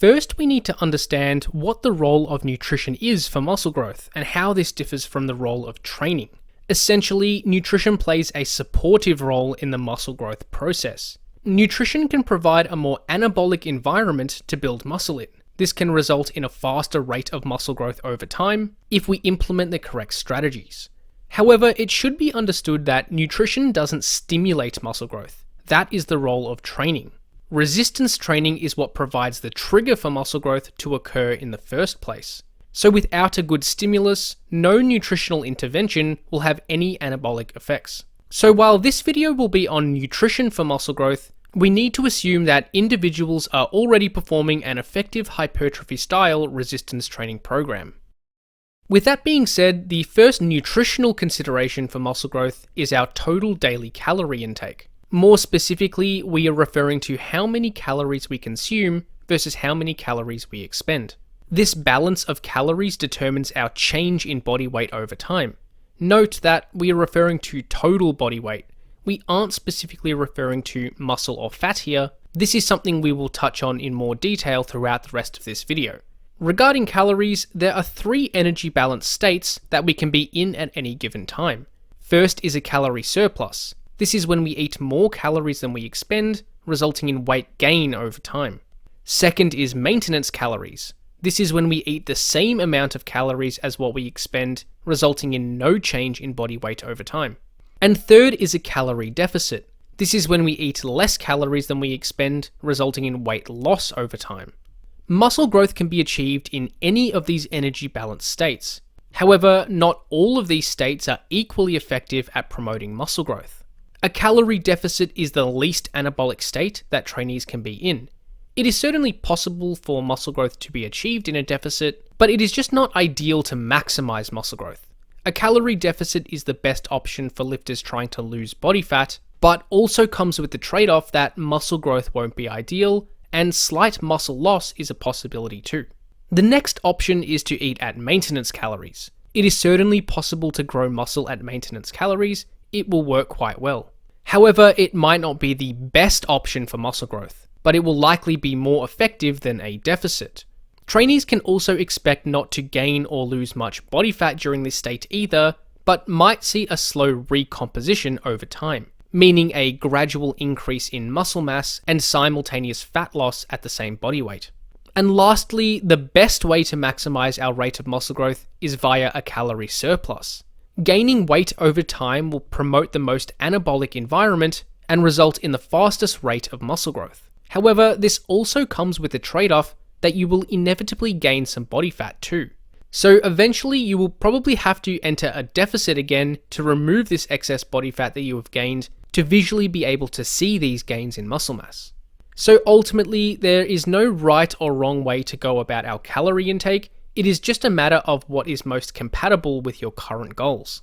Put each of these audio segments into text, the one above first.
First, we need to understand what the role of nutrition is for muscle growth and how this differs from the role of training. Essentially, nutrition plays a supportive role in the muscle growth process. Nutrition can provide a more anabolic environment to build muscle in. This can result in a faster rate of muscle growth over time if we implement the correct strategies. However, it should be understood that nutrition doesn't stimulate muscle growth. That is the role of training. Resistance training is what provides the trigger for muscle growth to occur in the first place. So without a good stimulus, no nutritional intervention will have any anabolic effects. So while this video will be on nutrition for muscle growth, we need to assume that individuals are already performing an effective hypertrophy style resistance training program. With that being said, the first nutritional consideration for muscle growth is our total daily calorie intake. More specifically, we are referring to how many calories we consume versus how many calories we expend. This balance of calories determines our change in body weight over time. Note that we are referring to total body weight. We aren't specifically referring to muscle or fat here. This is something we will touch on in more detail throughout the rest of this video. Regarding calories, there are 3 energy balance states that we can be in at any given time. First is a calorie surplus. This is when we eat more calories than we expend, resulting in weight gain over time. Second is maintenance calories. This is when we eat the same amount of calories as what we expend, resulting in no change in body weight over time. And third is a calorie deficit. This is when we eat less calories than we expend, resulting in weight loss over time. Muscle growth can be achieved in any of these energy balance states. However, not all of these states are equally effective at promoting muscle growth. A calorie deficit is the least anabolic state that trainees can be in. It is certainly possible for muscle growth to be achieved in a deficit, but it is just not ideal to maximize muscle growth. A calorie deficit is the best option for lifters trying to lose body fat, but also comes with the trade-off that muscle growth won't be ideal, and slight muscle loss is a possibility too. The next option is to eat at maintenance calories. It is certainly possible to grow muscle at maintenance calories. It will work quite well. However, it might not be the best option for muscle growth, but it will likely be more effective than a deficit. Trainees can also expect not to gain or lose much body fat during this state either, but might see a slow recomposition over time, meaning a gradual increase in muscle mass and simultaneous fat loss at the same body weight. And lastly, the best way to maximize our rate of muscle growth is via a calorie surplus. Gaining weight over time will promote the most anabolic environment and result in the fastest rate of muscle growth. However, this also comes with the trade-off that you will inevitably gain some body fat too. So eventually you will probably have to enter a deficit again to remove this excess body fat that you have gained to visually be able to see these gains in muscle mass. So ultimately, there is no right or wrong way to go about our calorie intake. It is just a matter of what is most compatible with your current goals.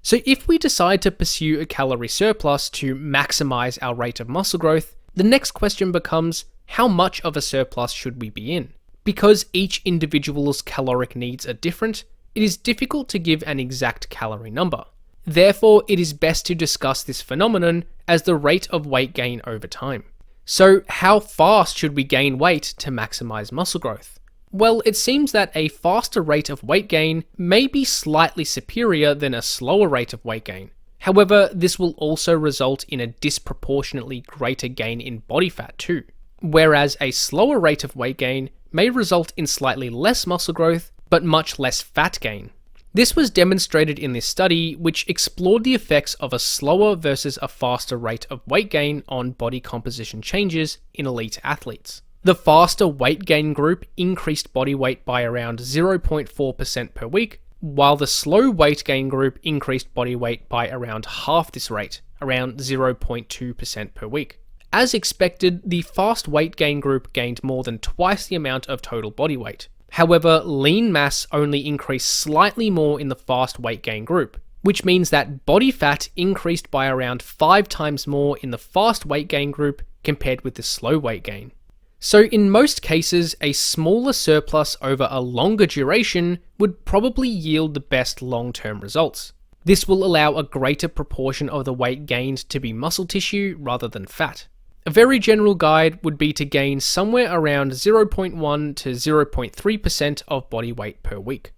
So if we decide to pursue a calorie surplus to maximize our rate of muscle growth, the next question becomes, how much of a surplus should we be in? Because each individual's caloric needs are different, it is difficult to give an exact calorie number. Therefore, it is best to discuss this phenomenon as the rate of weight gain over time. So how fast should we gain weight to maximize muscle growth? Well, it seems that a faster rate of weight gain may be slightly superior than a slower rate of weight gain. However, this will also result in a disproportionately greater gain in body fat too. Whereas a slower rate of weight gain may result in slightly less muscle growth, but much less fat gain. This was demonstrated in this study, which explored the effects of a slower versus a faster rate of weight gain on body composition changes in elite athletes. The faster weight gain group increased body weight by around 0.4% per week, while the slow weight gain group increased body weight by around half this rate, around 0.2% per week. As expected, the fast weight gain group gained more than twice the amount of total body weight. However, lean mass only increased slightly more in the fast weight gain group, which means that body fat increased by around 5 times more in the fast weight gain group compared with the slow weight gain. So in most cases, a smaller surplus over a longer duration would probably yield the best long-term results. This will allow a greater proportion of the weight gained to be muscle tissue rather than fat. A very general guide would be to gain somewhere around 0.1 to 0.3% of body weight per week.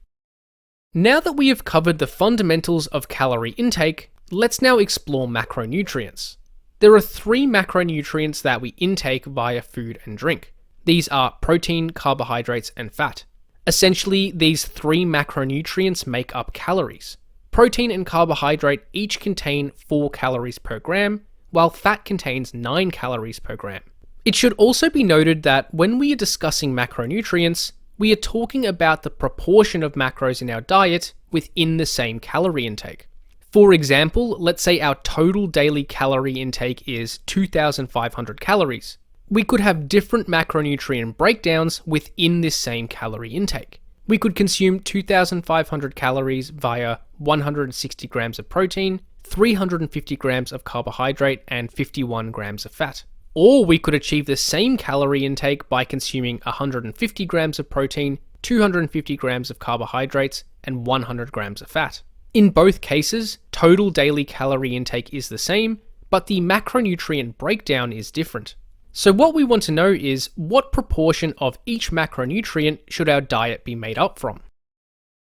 Now that we have covered the fundamentals of calorie intake, let's now explore macronutrients. There are 3 macronutrients that we intake via food and drink. These are protein, carbohydrates, and fat. Essentially, these 3 macronutrients make up calories. Protein and carbohydrate each contain 4 calories per gram, while fat contains 9 calories per gram. It should also be noted that when we are discussing macronutrients, we are talking about the proportion of macros in our diet within the same calorie intake. For example, let's say our total daily calorie intake is 2,500 calories. We could have different macronutrient breakdowns within this same calorie intake. We could consume 2,500 calories via 160 grams of protein, 350 grams of carbohydrate, and 51 grams of fat. Or we could achieve the same calorie intake by consuming 150 grams of protein, 250 grams of carbohydrates, and 100 grams of fat. In both cases, total daily calorie intake is the same, but the macronutrient breakdown is different. So what we want to know is what proportion of each macronutrient should our diet be made up from?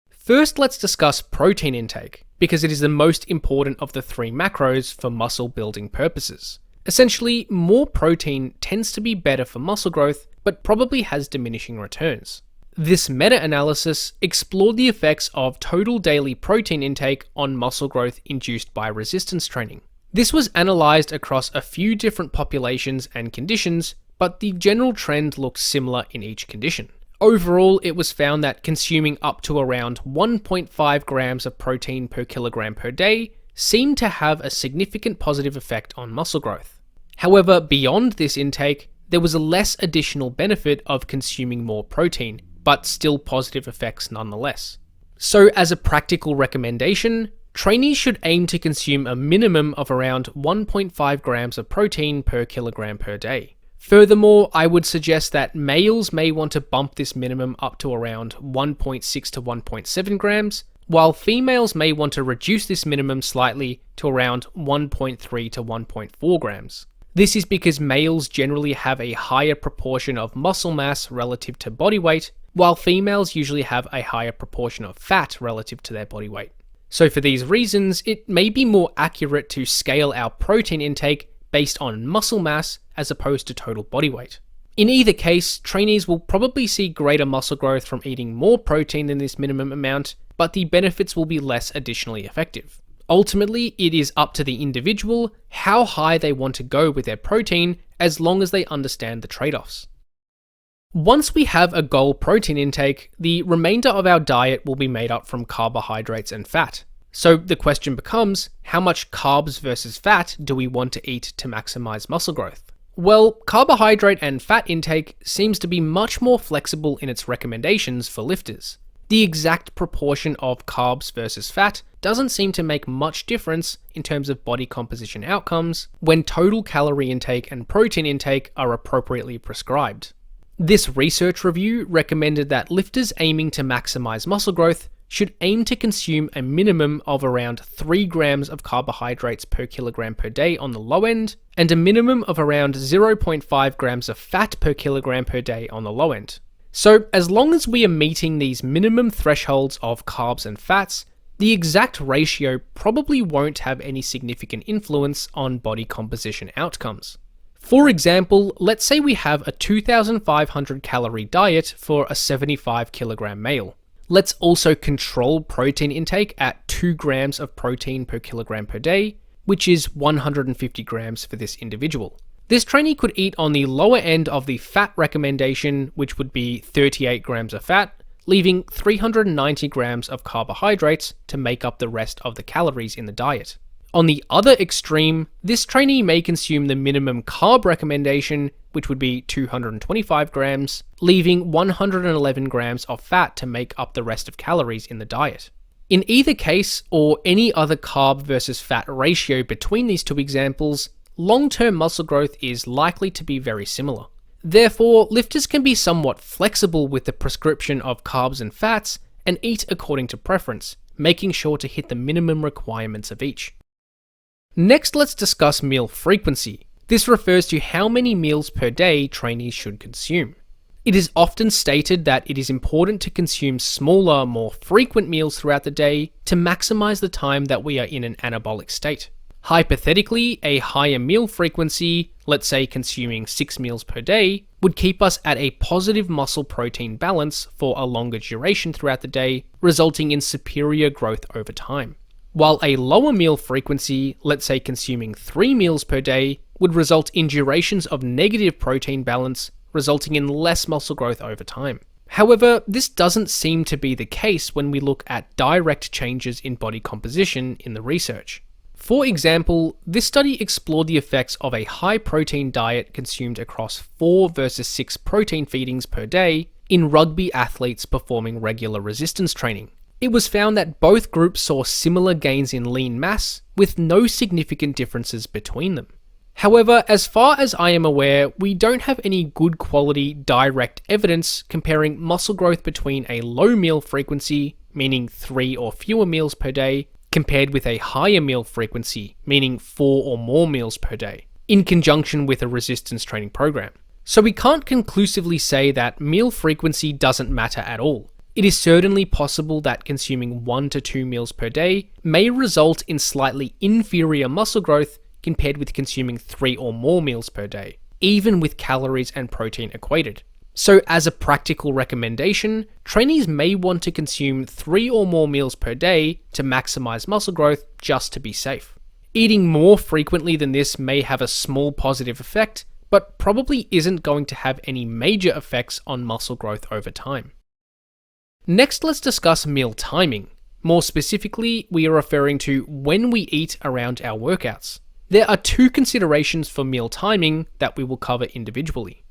First, let's discuss protein intake, because it is the most important of the 3 macros for muscle building purposes. Essentially, more protein tends to be better for muscle growth, but probably has diminishing returns. This meta-analysis explored the effects of total daily protein intake on muscle growth induced by resistance training. This was analysed across a few different populations and conditions, but the general trend looks similar in each condition. Overall, it was found that consuming up to around 1.5 grams of protein per kilogram per day seemed to have a significant positive effect on muscle growth. However, beyond this intake, there was a less additional benefit of consuming more protein, but still positive effects nonetheless. So as a practical recommendation, trainees should aim to consume a minimum of around 1.5 grams of protein per kilogram per day. Furthermore, I would suggest that males may want to bump this minimum up to around 1.6 to 1.7 grams, while females may want to reduce this minimum slightly to around 1.3 to 1.4 grams. This is because males generally have a higher proportion of muscle mass relative to body weight, while females usually have a higher proportion of fat relative to their body weight. So for these reasons, it may be more accurate to scale our protein intake based on muscle mass as opposed to total body weight. In either case, trainees will probably see greater muscle growth from eating more protein than this minimum amount, but the benefits will be less additionally effective. Ultimately, it is up to the individual how high they want to go with their protein as long as they understand the trade-offs. Once we have a goal protein intake, the remainder of our diet will be made up from carbohydrates and fat. So the question becomes, how much carbs versus fat do we want to eat to maximize muscle growth? Well, carbohydrate and fat intake seems to be much more flexible in its recommendations for lifters. The exact proportion of carbs versus fat doesn't seem to make much difference in terms of body composition outcomes when total calorie intake and protein intake are appropriately prescribed. This research review recommended that lifters aiming to maximize muscle growth should aim to consume a minimum of around 3 grams of carbohydrates per kilogram per day on the low end, and a minimum of around 0.5 grams of fat per kilogram per day on the low end. So as long as we are meeting these minimum thresholds of carbs and fats, the exact ratio probably won't have any significant influence on body composition outcomes. For example, let's say we have a 2,500 calorie diet for a 75 kilogram male. Let's also control protein intake at 2 grams of protein per kilogram per day, which is 150 grams for this individual. This trainee could eat on the lower end of the fat recommendation, which would be 38 grams of fat, leaving 390 grams of carbohydrates to make up the rest of the calories in the diet. On the other extreme, this trainee may consume the minimum carb recommendation, which would be 225 grams, leaving 111 grams of fat to make up the rest of calories in the diet. In either case, or any other carb versus fat ratio between these two examples, long-term muscle growth is likely to be very similar. Therefore, lifters can be somewhat flexible with the prescription of carbs and fats and eat according to preference, making sure to hit the minimum requirements of each. Next, let's discuss meal frequency. This refers to how many meals per day trainees should consume. It is often stated that it is important to consume smaller, more frequent meals throughout the day to maximize the time that we are in an anabolic state. Hypothetically, a higher meal frequency, let's say consuming 6 meals per day, would keep us at a positive muscle protein balance for a longer duration throughout the day, resulting in superior growth over time. While a lower meal frequency, let's say consuming 3 meals per day, would result in durations of negative protein balance, resulting in less muscle growth over time. However, this doesn't seem to be the case when we look at direct changes in body composition in the research. For example, this study explored the effects of a high protein diet consumed across 4 versus 6 protein feedings per day in rugby athletes performing regular resistance training. It was found that both groups saw similar gains in lean mass, with no significant differences between them. However, as far as I am aware, we don't have any good quality direct evidence comparing muscle growth between a low meal frequency, meaning 3 or fewer meals per day, compared with a higher meal frequency, meaning 4 or more meals per day, in conjunction with a resistance training program. So we can't conclusively say that meal frequency doesn't matter at all. It is certainly possible that consuming 1 to 2 meals per day may result in slightly inferior muscle growth compared with consuming 3 or more meals per day, even with calories and protein equated. So as a practical recommendation, trainees may want to consume 3 or more meals per day to maximize muscle growth just to be safe. Eating more frequently than this may have a small positive effect, but probably isn't going to have any major effects on muscle growth over time. Next, let's discuss meal timing. More specifically, we are referring to when we eat around our workouts. There are 2 considerations for meal timing that we will cover individually.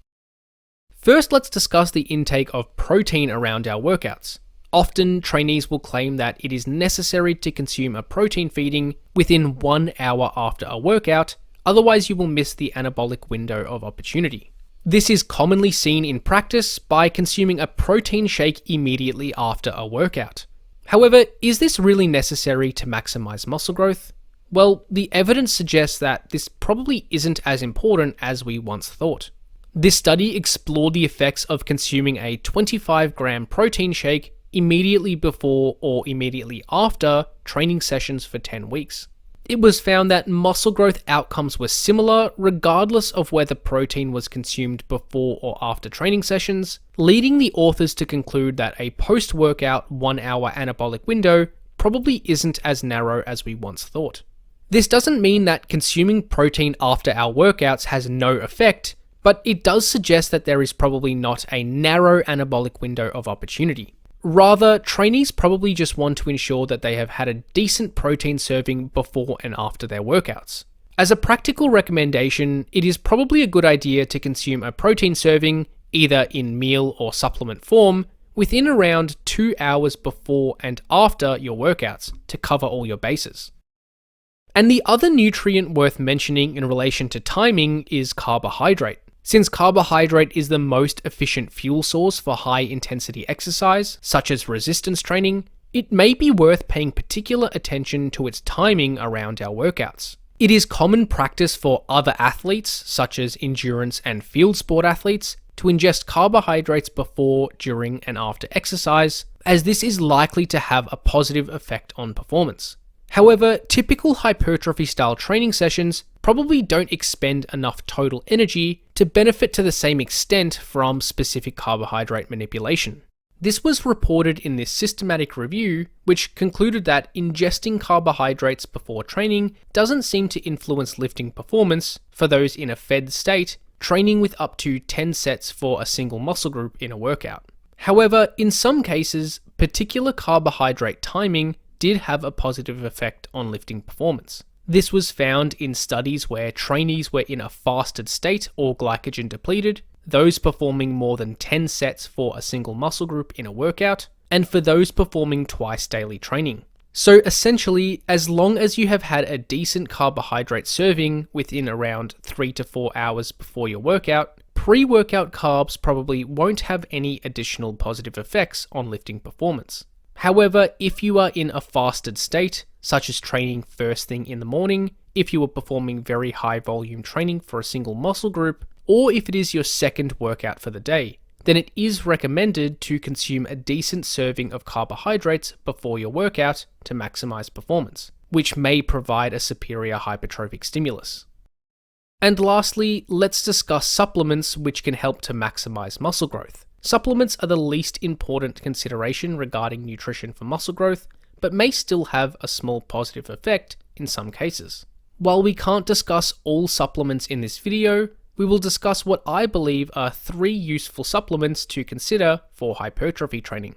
First, let's discuss the intake of protein around our workouts. Often, trainees will claim that it is necessary to consume a protein feeding within 1 hour after a workout, otherwise you will miss the anabolic window of opportunity. This is commonly seen in practice by consuming a protein shake immediately after a workout. However, is this really necessary to maximize muscle growth? Well, the evidence suggests that this probably isn't as important as we once thought. This study explored the effects of consuming a 25-gram protein shake immediately before or immediately after training sessions for 10 weeks. It was found that muscle growth outcomes were similar regardless of whether protein was consumed before or after training sessions, leading the authors to conclude that a post-workout 1-hour anabolic window probably isn't as narrow as we once thought. This doesn't mean that consuming protein after our workouts has no effect, but it does suggest that there is probably not a narrow anabolic window of opportunity. Rather, trainees probably just want to ensure that they have had a decent protein serving before and after their workouts. As a practical recommendation, it is probably a good idea to consume a protein serving, either in meal or supplement form, within around 2 hours before and after your workouts to cover all your bases. And the other nutrient worth mentioning in relation to timing is carbohydrate. Since carbohydrate is the most efficient fuel source for high-intensity exercise, such as resistance training, it may be worth paying particular attention to its timing around our workouts. It is common practice for other athletes, such as endurance and field sport athletes, to ingest carbohydrates before, during, and after exercise, as this is likely to have a positive effect on performance. However, typical hypertrophy-style training sessions probably don't expend enough total energy to benefit to the same extent from specific carbohydrate manipulation. This was reported in this systematic review, which concluded that ingesting carbohydrates before training doesn't seem to influence lifting performance for those in a fed state, training with up to 10 sets for a single muscle group in a workout. However, in some cases, particular carbohydrate timing did have a positive effect on lifting performance. This was found in studies where trainees were in a fasted state or glycogen depleted, those performing more than 10 sets for a single muscle group in a workout, and for those performing twice daily training. So essentially, as long as you have had a decent carbohydrate serving within around 3 to 4 hours before your workout, pre-workout carbs probably won't have any additional positive effects on lifting performance. However, if you are in a fasted state, such as training first thing in the morning, if you are performing very high volume training for a single muscle group, or if it is your second workout for the day, then it is recommended to consume a decent serving of carbohydrates before your workout to maximize performance, which may provide a superior hypertrophic stimulus. And lastly, let's discuss supplements which can help to maximize muscle growth. Supplements are the least important consideration regarding nutrition for muscle growth, but may still have a small positive effect in some cases. While we can't discuss all supplements in this video, we will discuss what I believe are 3 useful supplements to consider for hypertrophy training.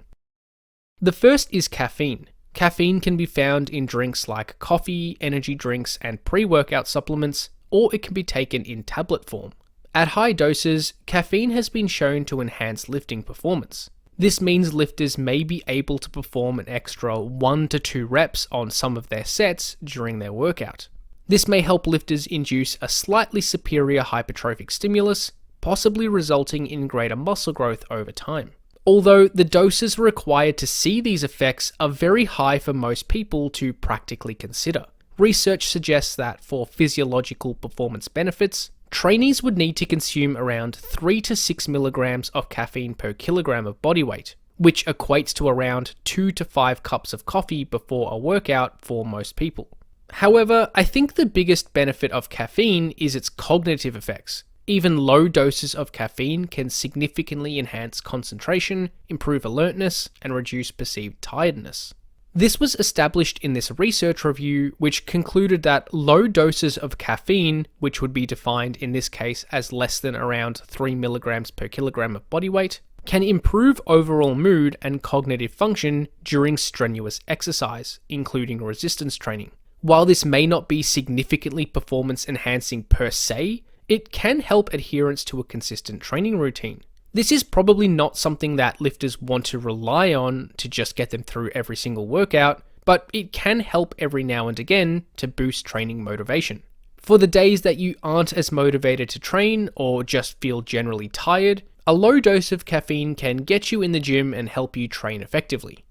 The first is caffeine. Caffeine can be found in drinks like coffee, energy drinks, and pre-workout supplements, or it can be taken in tablet form. At high doses, caffeine has been shown to enhance lifting performance. This means lifters may be able to perform an extra 1 to 2 reps on some of their sets during their workout. This may help lifters induce a slightly superior hypertrophic stimulus, possibly resulting in greater muscle growth over time. Although the doses required to see these effects are very high for most people to practically consider. Research suggests that for physiological performance benefits, trainees would need to consume around 3 to 6 milligrams of caffeine per kilogram of body weight, which equates to around 2 to 5 cups of coffee before a workout for most people. However, I think the biggest benefit of caffeine is its cognitive effects. Even low doses of caffeine can significantly enhance concentration, improve alertness, and reduce perceived tiredness. This was established in this research review, which concluded that low doses of caffeine, which would be defined in this case as less than around 3 milligrams per kilogram of body weight, can improve overall mood and cognitive function during strenuous exercise, including resistance training. While this may not be significantly performance enhancing per se, it can help adherence to a consistent training routine. This is probably not something that lifters want to rely on to just get them through every single workout, but it can help every now and again to boost training motivation. For the days that you aren't as motivated to train or just feel generally tired, a low dose of caffeine can get you in the gym and help you train effectively.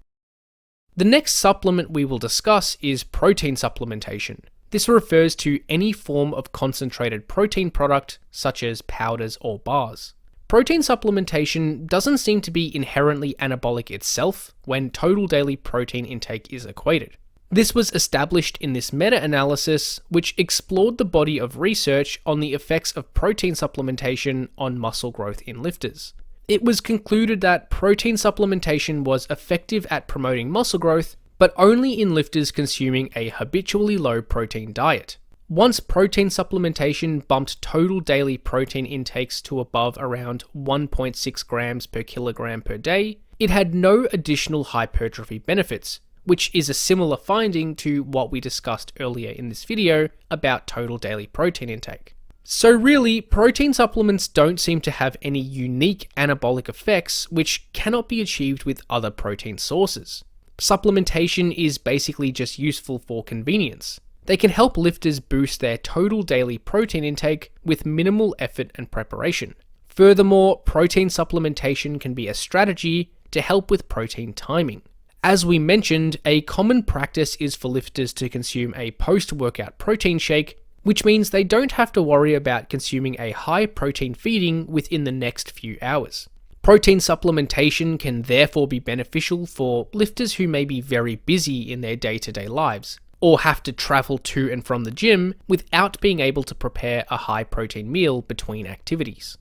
The next supplement we will discuss is protein supplementation. This refers to any form of concentrated protein product, such as powders or bars. Protein supplementation doesn't seem to be inherently anabolic itself when total daily protein intake is equated. This was established in this meta-analysis, which explored the body of research on the effects of protein supplementation on muscle growth in lifters. It was concluded that protein supplementation was effective at promoting muscle growth, but only in lifters consuming a habitually low protein diet. Once protein supplementation bumped total daily protein intakes to above around 1.6 grams per kilogram per day, it had no additional hypertrophy benefits, which is a similar finding to what we discussed earlier in this video about total daily protein intake. So really, protein supplements don't seem to have any unique anabolic effects which cannot be achieved with other protein sources. Supplementation is basically just useful for convenience. They can help lifters boost their total daily protein intake with minimal effort and preparation. Furthermore, protein supplementation can be a strategy to help with protein timing. As we mentioned, a common practice is for lifters to consume a post-workout protein shake, which means they don't have to worry about consuming a high protein feeding within the next few hours. Protein supplementation can therefore be beneficial for lifters who may be very busy in their day-to-day lives, or have to travel to and from the gym without being able to prepare a high protein meal between activities.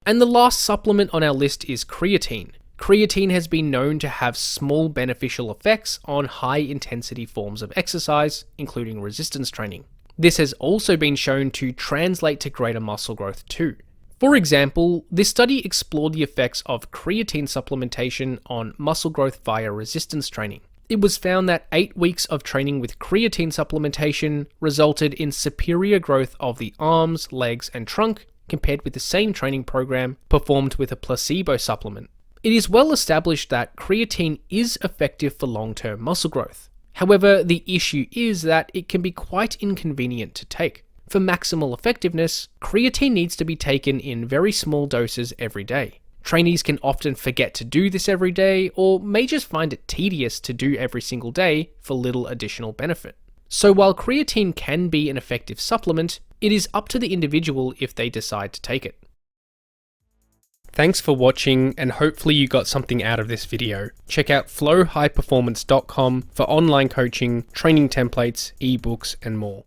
And the last supplement on our list is creatine. Creatine has been known to have small beneficial effects on high intensity forms of exercise, including resistance training. This has also been shown to translate to greater muscle growth too. For example, this study explored the effects of creatine supplementation on muscle growth via resistance training. It was found that 8 weeks of training with creatine supplementation resulted in superior growth of the arms, legs, and trunk compared with the same training program performed with a placebo supplement. It is well established that creatine is effective for long-term muscle growth. However, the issue is that it can be quite inconvenient to take. For maximal effectiveness, creatine needs to be taken in very small doses every day. Trainees can often forget to do this every day, or may just find it tedious to do every single day for little additional benefit. So while creatine can be an effective supplement, it is up to the individual if they decide to take it. Thanks for watching, and hopefully you got something out of this video. Check out flowhighperformance.com for online coaching, training templates, ebooks, and more.